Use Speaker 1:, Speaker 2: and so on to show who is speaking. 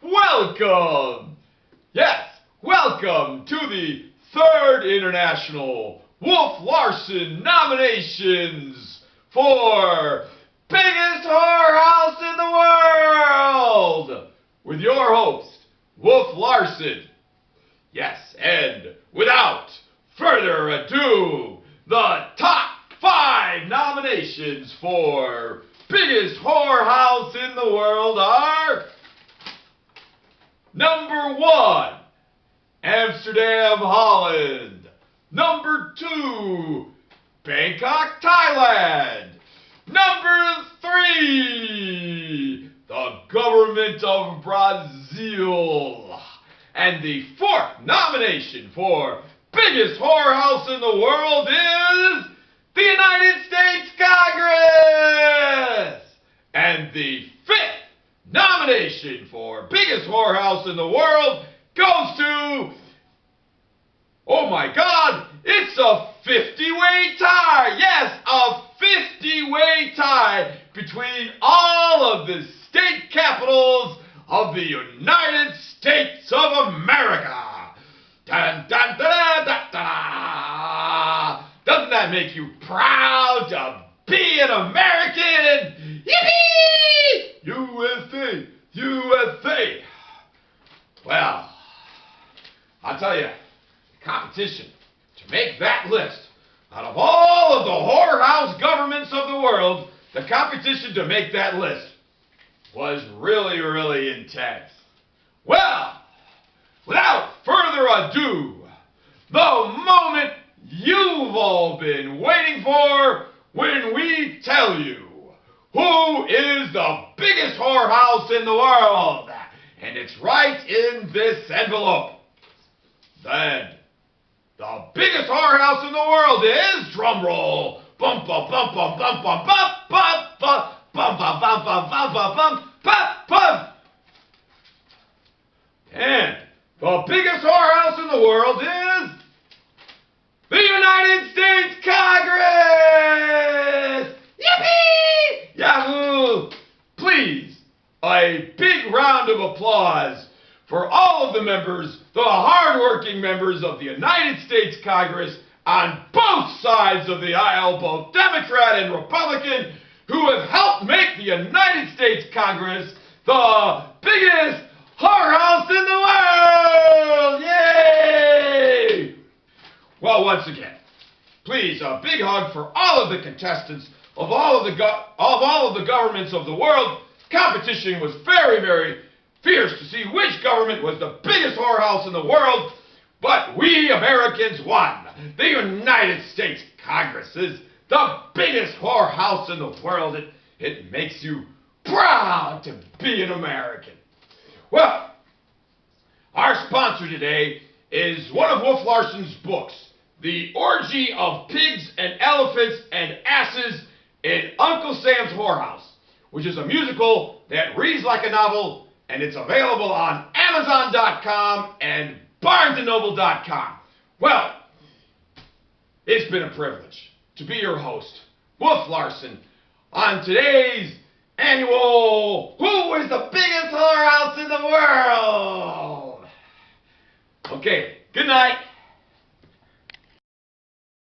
Speaker 1: Welcome! Yes, welcome to the 3rd International Wolf Larsen nominations for Biggest Whorehouse in the World with your host, Wolf Larsen. Yes, and without further ado, the top 5 nominations for Biggest Whorehouse in the World are: Number 1, Amsterdam, Holland. Number 2, Bangkok, Thailand. Number 3, the government of Brazil. And the 4th nomination for Biggest Whorehouse in the World is the United States Congress. And the 5th nomination for Biggest Whorehouse in the World goes to, oh my God, it's a 50-way tie. Yes, a 50-way tie between all of the state capitals of the United States of America. Dun, dun, dun, dun, dun. Doesn't that make you proud to be an American? Yippee! USA! USA! Well, I'll tell you, competition to make that list, out of all of the whorehouse governments of the world, the competition to make that list was really, really intense. Well, without further ado, the moment you've all been waiting for, when we tell you who is the biggest whorehouse in the world, and it's right in this envelope. Then, the biggest whorehouse in the world is, drum roll, bum bum bum bum bum bum bum bum bum bum bum bum bum bum bum bum bum bum. And the biggest whorehouse in the world is the United States Congress! Yippee! Yahoo! Please, a big round of applause for all of the members, the hard-working members of the United States Congress on both sides of the aisle, both Democrat and Republican, who have helped make the United States Congress the biggest whorehouse in the world! Yay! Well, once again, please, a big hug for all of the contestants of all of the governments of the world. Competition was very, very fierce to see which government was the biggest whorehouse in the world, but we Americans won. The United States Congress is the biggest whorehouse in the world. It makes you proud to be an American. Well, our sponsor today is one of Wolf Larsen's books, The Orgy of Pigs and Elephants and Asses in Uncle Sam's Whorehouse, which is a musical that reads like a novel, and it's available on Amazon.com and BarnesandNoble.com. Well, it's been a privilege to be your host, Wolf Larsen, on today's annual Who is the Biggest Whorehouse in the World? Okay, good night.